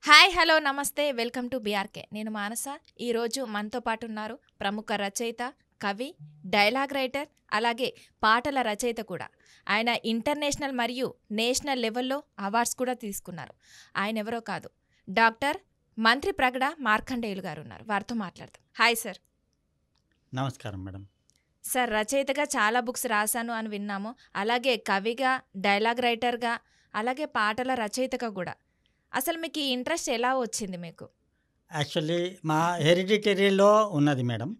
Hi hello నమస్తే welcome to BRK. నేను మానస. ఈరోజు మనతో పాటు ఉన్నారు ప్రముఖ రచయిత, కవి, డైలాగ్ రైటర్, అలాగే పాటల రచయిత కూడా. ఆయన ఇంటర్నేషనల్ మరియు నేషనల్ లెవెల్లో అవార్డ్స్ కూడా తీసుకున్నారు. ఆయన ఎవరో కాదు, డాక్టర్ మంత్రి ప్రగడ మార్కండేయులు గారు ఉన్నారు. వారితో మాట్లాడతాం. Hi sir. నమస్కారం మేడం. సార్, రచయితగా చాలా బుక్స్ రాశాను అని విన్నాము. అలాగే కవిగా, డైలాగ్ రైటర్గా, అలాగే పాటల రచయితగా కూడా. అసలు మీకు ఈ ఇంట్రెస్ట్ ఎలా వచ్చింది మీకు? యాక్చువల్లీ మా హెరిడిటరీలో ఉన్నది మేడం,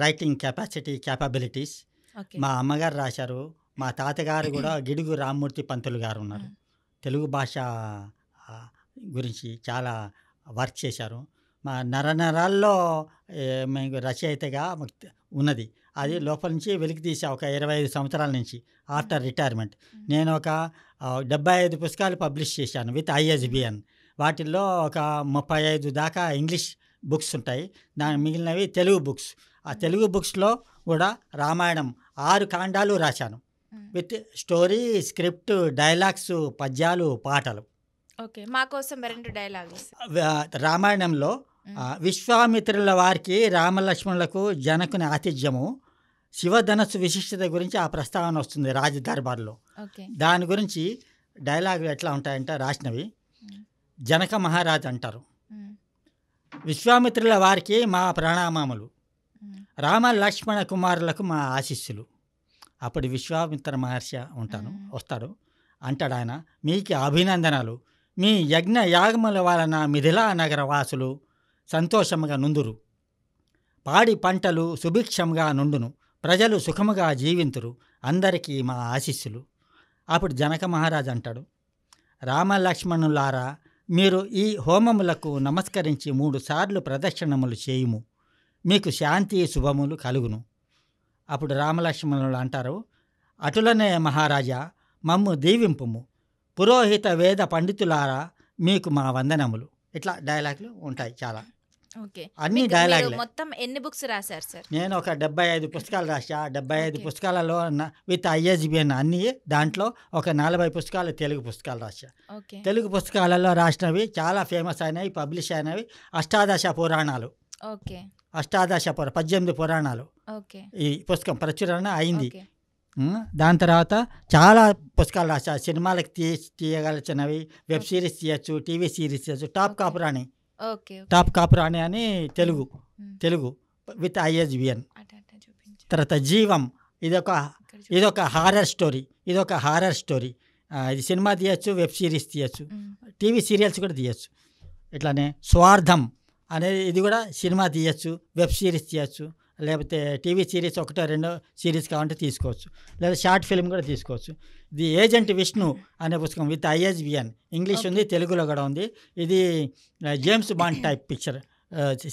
రైటింగ్ క్యాపబిలిటీస్. ఓకే. మా అమ్మగారు రాశారు, మా తాతగారు కూడా గిడుగు రామ్మూర్తి పంతులు గారు ఉన్నారు. తెలుగు భాష ఆ, గురించి చాలా వర్క్ చేశారు. మా నరనరాల్లో మేము రచయితగా ఉన్నది. అది లోపల నుంచి వెలికి తీసా ఒక 25 సంవత్సరాల నుంచి ఆఫ్టర్ రిటైర్మెంట్. నేను ఒక 75 పుస్తకాలు పబ్లిష్ చేశాను విత్ ISBN. వాటిల్లో ఒక 35 దాకా ఇంగ్లీష్ బుక్స్ ఉంటాయి, దాని మిగిలినవి తెలుగు బుక్స్. ఆ తెలుగు బుక్స్లో కూడా రామాయణం 6 కాండాలు రాశాను విత్ స్టోరీ, స్క్రిప్ట్, డైలాగ్స్, పద్యాలు, పాటలు. ఓకే, మా కోసం 2 డైలాగులు. రామాయణంలో విశ్వామిత్రుల వారికి రామలక్ష్మణులకు జనకుని ఆతిథ్యము, శివధనస్సు విశిష్టత గురించి ఆ ప్రస్తావన వస్తుంది రాజ దర్బార్లో. ఓకే. దాని గురించి డైలాగులు ఎట్లా ఉంటాయంటే రాసినవి. జనక మహారాజ్ అంటారు, విశ్వామిత్రుల వారికి మా ప్రణామములు, రామ లక్ష్మణ కుమారులకు మా ఆశీస్సులు. అప్పుడు విశ్వామిత్ర మహర్షి వస్తాడు, అంటాడు ఆయన, మీకు అభినందనలు, మీ యజ్ఞ యాగముల వలన మిథిలా నగర వాసులు సంతోషముగా నుందురు, పాడి పంటలు సుభిక్షముగా నుండును, ప్రజలు సుఖముగా జీవింతురు, అందరికీ మా ఆశీస్సులు. అప్పుడు జనక మహారాజు అంటాడు, రామలక్ష్మణులారా, మీరు ఈ హోమములకు నమస్కరించి 3 సార్లు ప్రదక్షిణములు చేయుము, మీకు శాంతి శుభములు కలుగును. అప్పుడు రామలక్ష్మణులు అంటారు, అటులనే మహారాజా, మమ్ము దీవింపుము, పురోహిత వేద పండితులారా, మీకు మా వందనములు. ఇట్లా డైలాగులు ఉంటాయి చాలా. ఓకే. అన్ని మీరు డైలాగులే. మొత్తం ఎన్ని బుక్స్ రాశారు సార్? నేను ఒక 75 పుస్తకాలు రాసా. 75 ఓకే. పుస్తకాలలో విత్ ISBN అన్నీ. దాంట్లో ఒక 40 పుస్తకాలు తెలుగు పుస్తకాలు రాసా. ఓకే. తెలుగు పుస్తకాలలో రాసినవి చాలా ఫేమస్ అయినవి, పబ్లిష్ అయినవి అష్టాదశ పురాణాలు. ఓకే. 18 పురాణాలు. ఓకే. ఈ పుస్తకం ప్రచురణ అయింది. ఓకే. దాని తర్వాత చాలా పుస్తకాలు రాసా. సినిమాలకు తీయగలిచినవి, వెబ్ సిరీస్ తీయచ్చు, టీవీ సిరీస్ తీయచ్చు. ఓకే. టాప్ కాపురాణి అని తెలుగు విత్ ISBN. చూపించు. తర్వాత జీవం, ఇదొక హారర్ స్టోరీ. ఇది సినిమా తీయచ్చు, వెబ్ సిరీస్ తీయచ్చు, టీవీ సీరియల్స్ కూడా తీయచ్చు. ఇట్లానే స్వార్థం అనేది ఇది కూడా సినిమా తీయచ్చు, వెబ్ సిరీస్ తీయచ్చు, లేకపోతే టీవీ సిరీస్ 1-2 సిరీస్ కావాలంటే తీసుకోవచ్చు, లేదా షార్ట్ ఫిల్మ్ కూడా తీసుకోవచ్చు. ఇది ఏజెంట్ విష్ణు అనే పుస్తకం విత్ ISBN. ఇంగ్లీష్ ఉంది, తెలుగులో కూడా ఉంది. ఇది జేమ్స్ బాండ్ టైప్ పిక్చర్,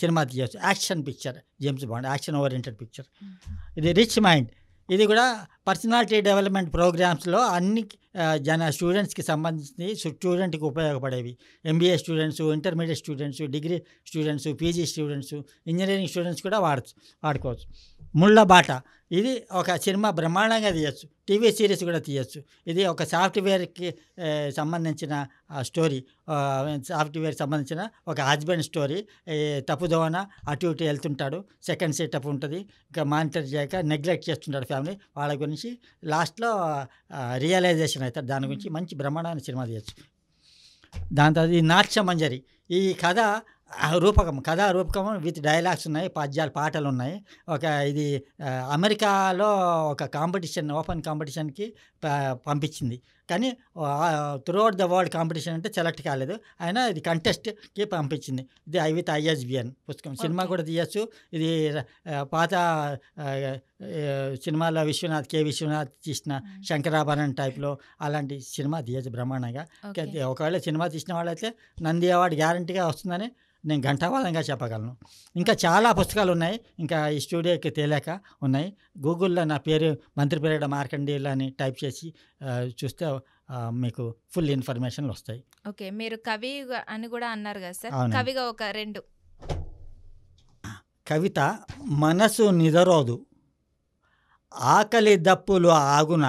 సినిమా తీయచ్చు. Action picture, James Bond action oriented picture. ఇది రిచ్ మైండ్, ఇది కూడా పర్సనాలిటీ డెవలప్మెంట్ ప్రోగ్రామ్స్లో అన్ని స్టూడెంట్స్కి సంబంధించి, స్టూడెంట్కి ఉపయోగపడేవి. MBA students, intermediate students, degree students, PG students, engineering students కూడా వాడుకోవచ్చు. ముళ్ళబాట, ఇది ఒక సినిమా బ్రహ్మాండంగా తీయచ్చు, టీవీ సిరీస్ కూడా తీయచ్చు. ఇది ఒక సాఫ్ట్వేర్కి సంబంధించిన స్టోరీ. సాఫ్ట్వేర్కి సంబంధించిన ఒక హస్బెండ్ స్టోరీ. తప్పుదోవన అటు ఇటు వెళ్తుంటాడు, సెకండ్ సెటప్ ఉంటుంది, ఇంకా మానిటర్ చేయక నెగ్లెక్ట్ చేస్తుంటాడు ఫ్యామిలీ. వాళ్ళ గురించి లాస్ట్లో రియలైజేషన్ అవుతారు. దాని గురించి మంచి బ్రహ్మాండమైన సినిమా తీయచ్చు. దాని తర్వాత ఈ నాట్యమంజరి, ఈ కథా రూపకం విత్ డైలాగ్స్ ఉన్నాయి, పద్యాలు, పాటలు ఉన్నాయి. ఇది అమెరికాలో ఒక కాంపిటీషన్, ఓపెన్ కాంపిటీషన్కి పంపించింది, కానీ త్రూఅవుట్ ద వరల్డ్ కాంపిటీషన్ అంటే సెలెక్ట్ కాలేదు. అయినా ఇది కంటెస్ట్కి పంపించింది. ఇది విత్ ISBN పుస్తకం. సినిమా కూడా తీయచ్చు. ఇది పాత సినిమాలో K. విశ్వనాథ్ తీసిన శంకరాభరణం టైప్లో అలాంటి సినిమా తీయచ్చు బ్రహ్మాండంగా. ఒకవేళ సినిమా తీసిన వాళ్ళైతే నంది అవార్డు గ్యారంటీగా వస్తుందని నేను ఘంటావాదంగా చెప్పగలను. ఇంకా చాలా పుస్తకాలు ఉన్నాయి, ఇంకా ఈ స్టూడియోకి తేలేక ఉన్నాయి. గూగుల్లో నా పేరు మంత్రి ప్రగడ మార్కండేయులు అని టైప్ చేసి చూస్తే మీకు ఫుల్ ఇన్ఫర్మేషన్లు వస్తాయి. ఓకే, మీరు కవి అని కూడా అన్నారు కదా సార్, కవిగా ఒక 2. కవిత, మనసు నిదరోదు, ఆకలి దప్పులు ఆగున,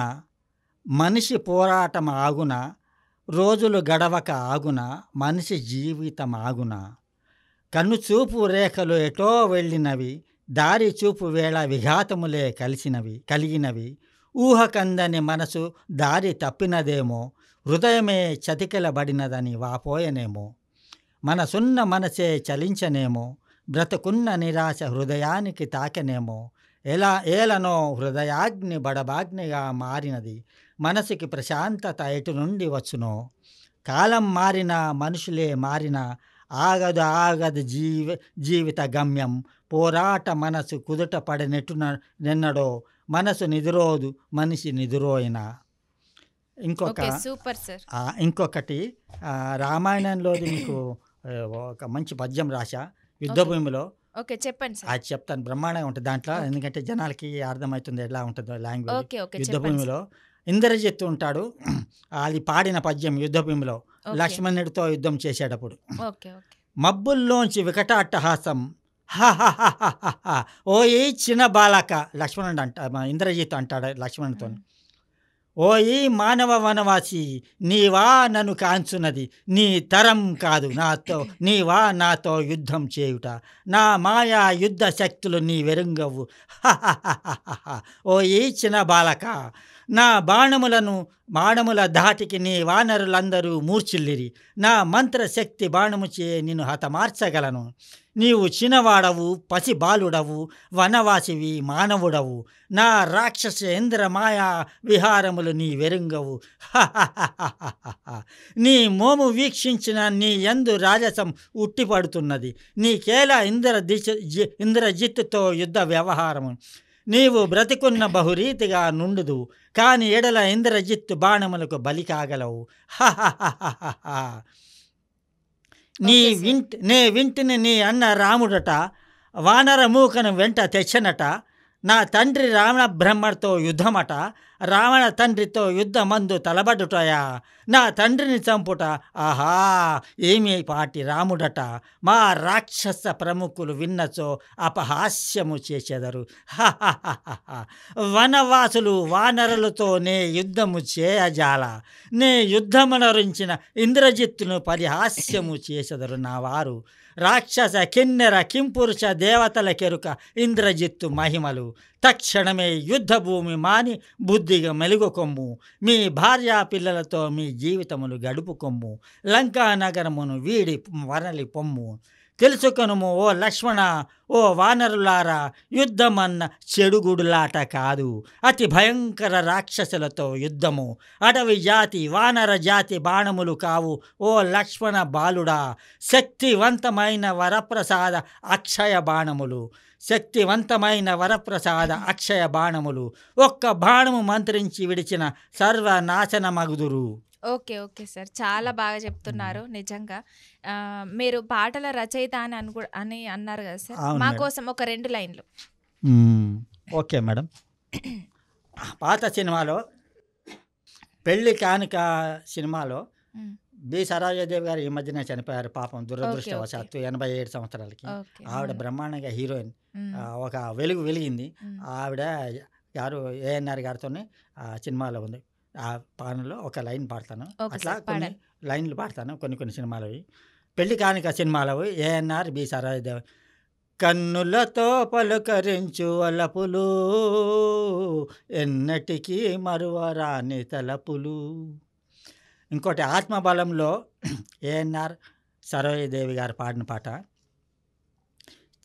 మనిషి పోరాటం ఆగున, రోజులు గడవక ఆగున మనిషి జీవితం ఆగున కన్ను చూపు రేఖలు ఎటో వెళ్ళినవి దారి చూపు వేళ విఘాతములే కలిగినవి ఊహకందని మనసు దారి తప్పినదేమో హృదయమే చతికిలబడినదని వాపోయనేమో మనసున్న మనసే చలించనేమో బ్రతుకున్న నిరాశ హృదయానికి తాకనేమో ఏలనో హృదయాగ్ని బడబాగ్నిగా మారినది మనసుకి ప్రశాంతత ఎటు నుండి వచ్చునో కాలం మారిన మనుషులే మారిన ఆగదు జీవిత గమ్యం పోరాట మనసు కుదుట పడినెన్నడో మనసు నిదురోదు మనిషి నిదురోయినా. Super sir. ఇంకొకటి రామాయణంలోది మీకు ఒక మంచి పద్యం రాశా యుద్ధభూమిలో. ఓకే, చెప్పండి సార్. అది చెప్తాను, బ్రహ్మాండంగా ఉంటుంది దాంట్లో. ఎందుకంటే జనాలకి అర్థమవుతుంది ఎలా ఉంటుందో లాంగ్వేజ్. యుద్ధభూమిలో ఇంద్రజిత్తు ఉంటాడు, అది పాడిన పద్యం యుద్ధభూమిలో లక్ష్మణుడితో యుద్ధం చేసేటప్పుడు. మబ్బుల్లోంచి వికటాట్టహాసం ఓ ఈ చిన్న బాలక లక్ష్మణుడు ఇంద్రజిత్తు అంటాడు లక్ష్మణుడితో, ఓ ఈ మానవ వనవాసి నీవా నన్ను కాంచున్నది నీ తరం కాదు నీవా నాతో యుద్ధం చేయుట నా మాయా యుద్ధ శక్తులు నీ వెరుంగవు ఓ ఈ చిన్న బాలక నా బాణముల ధాటికి నీ వానరులందరూ మూర్చిల్లిరి నా మంత్రశక్తి బాణముచే నిన్ను హతమార్చగలను నీవు చిన్నవాడవు పసి బాలుడవు వనవాసివి మానవుడవు నా రాక్షస ఇంద్రమాయా విహారములు నీ వెరుంగవు నీ మోము వీక్షించిన నీ యందు రాజసం ఉట్టిపడుతున్నది నీకేలా ఇంద్రజిత్తుతో యుద్ధ వ్యవహారము నీవు బ్రతికున్న బహురీతిగా నుండుదు కాని ఎడల ఇంద్రజిత్తు బాణములకు బలి కాగలవు నే వింటిని నీ అన్న రాముడట వానర మూకను వెంట తెచ్చనట నా తండ్రి రావణ బ్రహ్మతో యుద్ధమట రావణ తండ్రితో యుద్ధమందు తలబడుటయా నా తండ్రిని చంపుట ఆహా ఏమి పాటి రాముడట మా రాక్షస ప్రముఖులు విన్నచో అపహాస్యము చేసెదరు వనవాసులు వానరులతో నే యుద్ధము చేయజాల నే యుద్ధమునరించిన ఇంద్రజిత్తును పరిహాస్యము చేసెదరు నా వారు రాక్షస కిన్నెర కింపురుష దేవతల కెరుక ఇంద్రజిత్తు మహిమలు తక్షణమే యుద్ధభూమి మాని బుద్ధిగా మెలుగుకొమ్ము మీ భార్యా పిల్లలతో మీ జీవితములు గడుపుకొమ్ము లంకా నగరమును వీడి వరలి పొమ్ము తెలుసుకొనుము ఓ లక్ష్మణ ఓ వానరులారా యుద్ధమన్న చెడుగుడులాట కాదు అతి భయంకర రాక్షసులతో యుద్ధము అడవి జాతి వానర జాతి బాణములు కావు ఓ లక్ష్మణ బాలుడా శక్తివంతమైన వరప్రసాద అక్షయ బాణములు ఒక్క బాణము మంత్రించి విడిచిన సర్వనాశనమగుదురు. ఓకే సార్, చాలా బాగా చెప్తున్నారు నిజంగా. మీరు పాటల రచయిత అని అన్నారు కదా సార్, మా కోసం ఒక 2 లైన్లు. Okay madam. పాత సినిమాలో పెళ్లి కానుక సినిమాలో బి సరోజాదేవి గారు ఈ మధ్యనే చనిపోయారు పాపం దురదృష్టవశాత్తు 87 సంవత్సరాలకి. ఆవిడ బ్రహ్మాండంగా హీరోయిన్, ఒక వెలిగింది ఆవిడ గారు ఏఎన్ఆర్ గారితో సినిమాలో ఉంది. ఆ పాటలో ఒక లైన్ పాడతాను, అట్లా కొన్ని లైన్లు పాడతాను కొన్ని సినిమాలవి. పెళ్లి కానుక సినిమాలవి ఏఎన్ఆర్ బి సరోజాదేవి. కన్నులతో పలుకరించు అలపులు ఎన్నటికీ మరువరాని తలపులు. ఇంకోటి ఆత్మబలంలో ఏఎన్ఆర్ సరోజాదేవి గారు పాడిన పాట.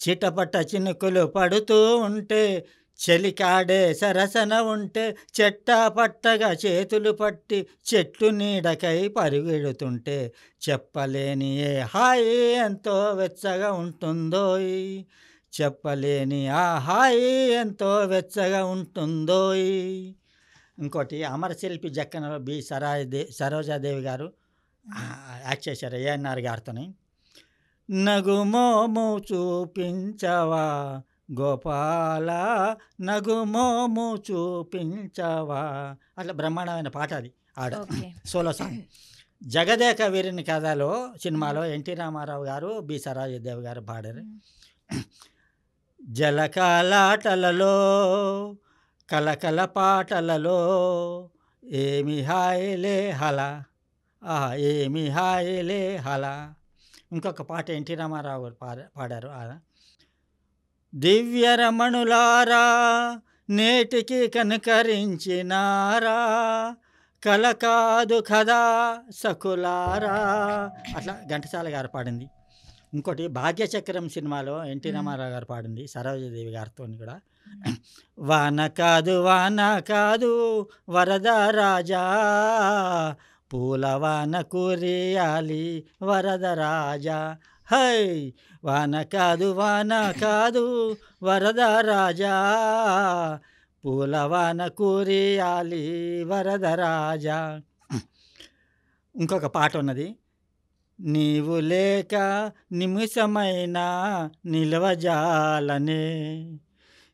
చిటపట చినుకులు పడుతూ ఉంటే చెలికాడే సరసన ఉంటే చెట్టా పట్టగా చేతులు పట్టి చెట్లు నీడకై పరుగెడుతుంటే చెప్పలేని ఏ హాయి ఎంతో వెచ్చగా ఉంటుందోయ్ చెప్పలేని ఆ హాయి ఎంతో వెచ్చగా ఉంటుందోయ్. ఇంకోటి అమరశిల్పి జక్కనలో బి సరోజాదేవి గారు యాక్ట్ చేశారు ఏఎన్ఆర్ గారితోని. నగుమోము చూపించవా గోపాల నగుమోము చూపించవా, అట్లా బ్రహ్మాండమైన పాట అది ఆడ సోలో సాంగ్. జగదేక వీరుని కథలో సినిమాలో ఎన్టీ రామారావు గారు బి సరోజాదేవి గారు పాడారు. జలకాలాటలలో కలకల పాటలలో ఏమి హాయిలే హల ఆహా ఏమి హాయిలే హలా. ఇంకొక పాట ఎన్టీ రామారావు గారు పాడారు. దివ్యరమణులారా నేటికి కనుకరించినారా, కల కాదు కదా సకులారా, అట్లా ఘంటసాల గారు పాడింది. ఇంకోటి భాగ్యచక్రం సినిమాలో ఎన్టీ రామారావు గారు పాడింది సరోజదేవి గారితో కూడా. వాన కాదు వరద రాజా, పూలవాన కురియాలి వరద రాజా, హై వాన కాదు వరద రాజా, పూలవాన కురియాలి వరద రాజా. ఇంకొక పాట ఉన్నది, నీవు లేక నిమిషమైనా నిలవజాలనే,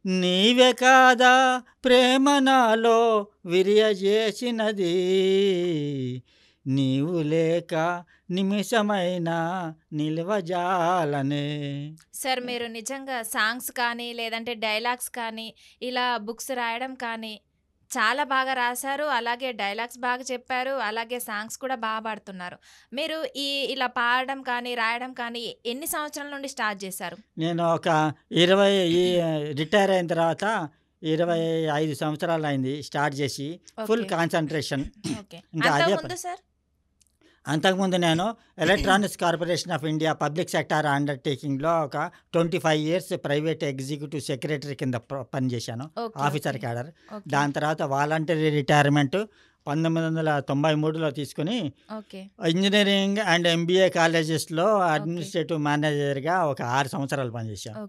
నీవే కాదా ప్రేమ నాలో విరియజేసినది, నీవు లేక నిమిషమైనా నిలవజాలనే. సార్ మీరు నిజంగా సాంగ్స్ కానీ లేదంటే డైలాగ్స్ కానీ ఇలా బుక్స్ రాయడం కానీ చాలా బాగా రాశారు. అలాగే డైలాగ్స్ బాగా చెప్పారు. అలాగే సాంగ్స్ కూడా బాగా పాడుతున్నారు. మీరు ఇలా పాడడం కానీ రాయడం కానీ ఎన్ని సంవత్సరాల నుండి స్టార్ట్ చేశారు? నేను ఒక 20 రిటైర్ అయిన తర్వాత 25 సంవత్సరాలు అయింది స్టార్ట్ చేసి. Full concentration. ఇంకా అదే ముందు సార్ అంతకుముందు నేను electronics corporation of India public sector అండర్టేకింగ్లో ఒక 25 years ప్రైవేట్ ఎగ్జిక్యూటివ్ సెక్రటరీ కింద పనిచేశాను, ఆఫీసర్ క్యాడర్. దాని తర్వాత వాలంటరీ రిటైర్మెంట్ 1993లో తీసుకుని ఇంజనీరింగ్ అండ్ MBA కాలేజెస్లో అడ్మినిస్ట్రేటివ్ మేనేజర్గా ఒక 6 సంవత్సరాలు పనిచేశాను.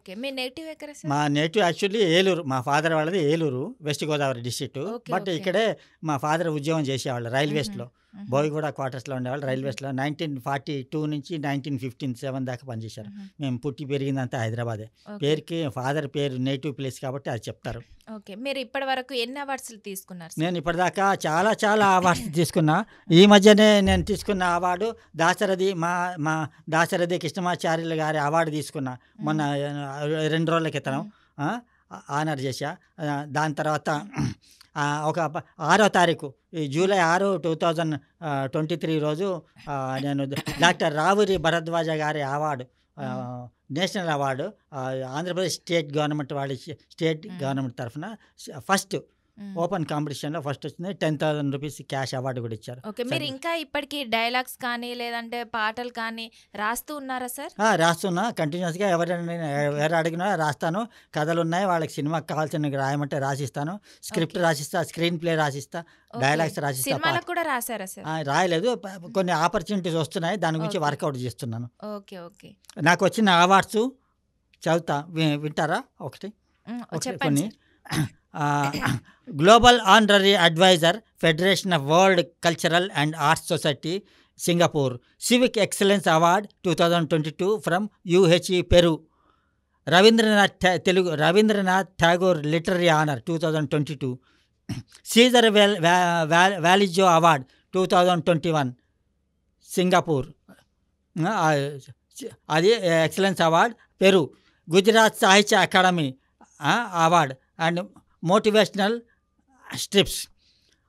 మా నేటివ్ యాక్చువల్లీ ఏలూరు, మా ఫాదర్ వాళ్ళది Eluru, west Godavari district. But ఇక్కడే మా ఫాదర్ ఉద్యోగం చేసేవాళ్ళు రైల్వేస్లో, బోయిగూడ క్వార్టర్స్లో ఉండేవాళ్ళు రైల్వేస్లో. 1942 నుంచి 1957 దాకా పనిచేశారు. మేము పుట్టి పెరిగిందంతా హైదరాబాదే. పేరుకి ఫాదర్ పేరు నేటివ్ ప్లేస్ కాబట్టి అది చెప్తారు. మీరు ఇప్పటి వరకు ఎన్ని అవార్డ్స్ తీసుకున్నారు? నేను ఇప్పటిదాకా చాలా అవార్డ్స్ తీసుకున్నా. ఈ మధ్యనే నేను తీసుకున్న అవార్డు దాశరథి మా దాశరథి కృష్ణమాచార్యులు గారి అవార్డు తీసుకున్నా మొన్న 2 రోజుల క్రితం ఆనర్ చేశా. దాని తర్వాత ఒక 6వ తారీఖు జూలై 6, 2023 రోజు నేను డాక్టర్ రావురి భరద్వాజ గారి award, national award Andhra Pradesh state government తరఫున ఫస్ట్ ఓపెన్ కాంపిటీషన్లో ఫస్ట్ వచ్చింది. 10,000 రూపీస్ క్యాష్ అవార్డు కూడా ఇచ్చారు. మీరు ఇంకా ఇప్పటికీ డైలాగ్స్ కానీ లేదంటే పాటలు కానీ రాస్తూ ఉన్నారా సార్? రాస్తున్నా కంటిన్యూస్గా. ఎవరు అడిగినా రాస్తాను. కథలు ఉన్నాయి, వాళ్ళకి సినిమాకి కావాల్సిన రాయమంటే రాసిస్తాను. స్క్రిప్ట్ రాసిస్తా, స్క్రీన్ ప్లే రాసిస్తా, డైలాగ్స్ రాసిస్తా. కూడా రాశారా సార్? రాయలేదు, కొన్ని ఆపర్చునిటీస్ వస్తున్నాయి, దాని గురించి వర్కౌట్ చేస్తున్నాను. ఓకే. నాకు వచ్చిన అవార్డ్స్ చదువుతా, వింటారా? ఒకటి కొన్ని. Global honorary adviser, federation of world cultural and arts society, Singapore. Civic excellence award 2022 from UHE, Peru. Rabindranath Tagore literary honour 2022. Cesar Vallejo award 2021, Singapore. అది excellence award, Peru. Gujarat Sahitya Akademi award and motivational strips.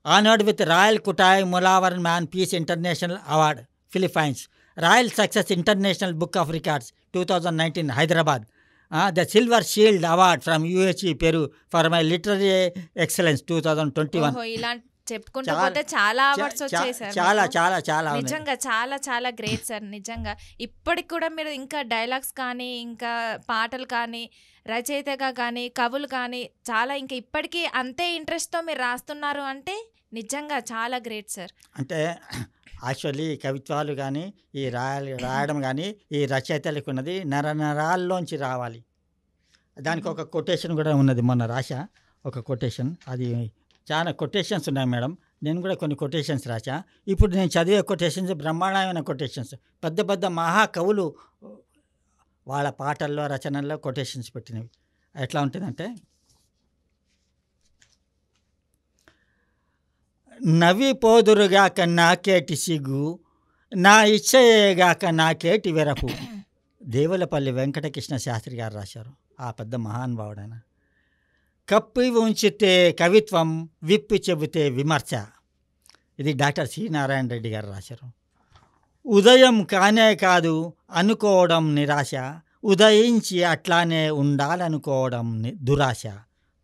Honoured with royal Kutai Mulawarman peace international award, Philippines. Royal success international book of records 2019, Hyderabad. The silver shield award from UHE, Peru for my literary excellence 2021. చెప్పుకుంటూ పోతే చాలా awards వచ్చాయి sir. చాలా నిజంగా చాలా great sir. నిజంగా ఇప్పటికి కూడా మీరు ఇంకా డైలాగ్స్ కానీ ఇంకా పాటలు కానీ రచయితగా కానీ కవులు కానీ చాలా ఇంకా ఇప్పటికీ అంతే ఇంట్రెస్ట్తో మీరు రాస్తున్నారు అంటే నిజంగా చాలా గ్రేట్ సార్. అంటే యాక్చువల్లీ కవిత్వాలు కానీ ఈ రాయడం కానీ ఈ రచయితలకు ఉన్నది నరాల్లోంచి రావాలి. దానికి ఒక కొటేషన్ కూడా ఉన్నది, మొన్న రాశా ఒక కొటేషన్. అది చాలా కొటేషన్స్ ఉన్నాయి మేడం, నేను కూడా కొన్ని కొటేషన్స్ రాశా. ఇప్పుడు నేను చదివే కొటేషన్స్ బ్రహ్మాండమైన కొటేషన్స్. పెద్ద మహాకవులు వాళ్ళ పాటల్లో రచనల్లో కొటేషన్స్ పెట్టినవి. ఎట్లా ఉంటుందంటే, నవ్విపోదురుగాక నాకేటి సిగ్గు, నా ఇచ్చయేగాక నాకేటి వెరపు. దేవులపల్లి వెంకటకృష్ణ శాస్త్రి గారు రాశారు, ఆ పెద్ద మహానుభావుడైన. కప్పి ఉంచితే కవిత్వం, విప్పి చెబితే విమర్శ. ఇది డాక్టర్ సి నారాయణ రెడ్డి గారు రాశారు. ఉదయం కానే కాదు అనుకోవడం నిరాశ, ఉదయించి అట్లానే ఉండాలనుకోవడం దురాశ.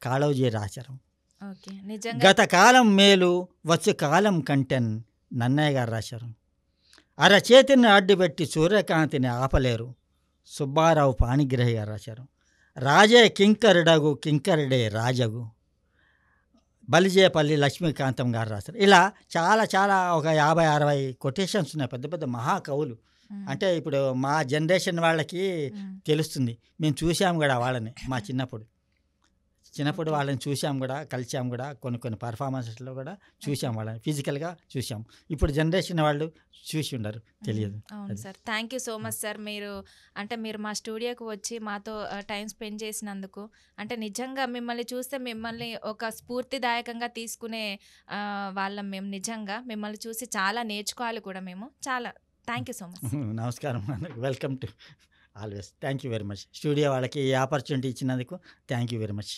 కాళోజీ రాశారు. ఓకే. నిజంగా గత కాలం మేలు వచ్చు కాలం కంటెన్ నన్నయ్య గారు రాశారు. అరచేతిని అడ్డుపెట్టి సూర్యకాంతిని ఆపలేరు సుబ్బారావు పాణిగ్రహి గారు రాశారు. రాజే కింకరుడగు కింకరుడే రాజగు బలిజేపల్లి లక్ష్మీకాంతం గారు రాశారు. ఇలా చాలా చాలా ఒక 50-60 కొటేషన్స్ ఉన్నాయి. పెద్ద పెద్ద మహాకవులు. అంటే ఇప్పుడు మా జనరేషన్ వాళ్ళకి తెలుస్తుంది. మేము చూసాం కూడా వాళ్ళని మా చిన్నప్పుడు వాళ్ళని చూసాం కూడా, కలిసాం కూడా, కొన్ని పర్ఫార్మెన్సెస్లో కూడా చూసాం వాళ్ళని, ఫిజికల్గా చూసాం. ఇప్పుడు జనరేషన్ వాళ్ళు చూసి ఉండరు, తెలియదు. అవును sir. Thank you so much sir. మీరు మా స్టూడియోకి వచ్చి మాతో టైం స్పెండ్ చేసినందుకు. అంటే నిజంగా మిమ్మల్ని చూస్తే మిమ్మల్ని ఒక స్ఫూర్తిదాయకంగా తీసుకునే వాళ్ళం మేము. నిజంగా మిమ్మల్ని చూసి చాలా నేర్చుకోవాలి కూడా మేము. చాలా థ్యాంక్ యూ సో మచ్. నమస్కారం. Welcome to always. Thank you very much. Studio వాళ్ళకి ఈ ఆపర్చునిటీ ఇచ్చినందుకు థ్యాంక్ యూ వెరీ మచ్.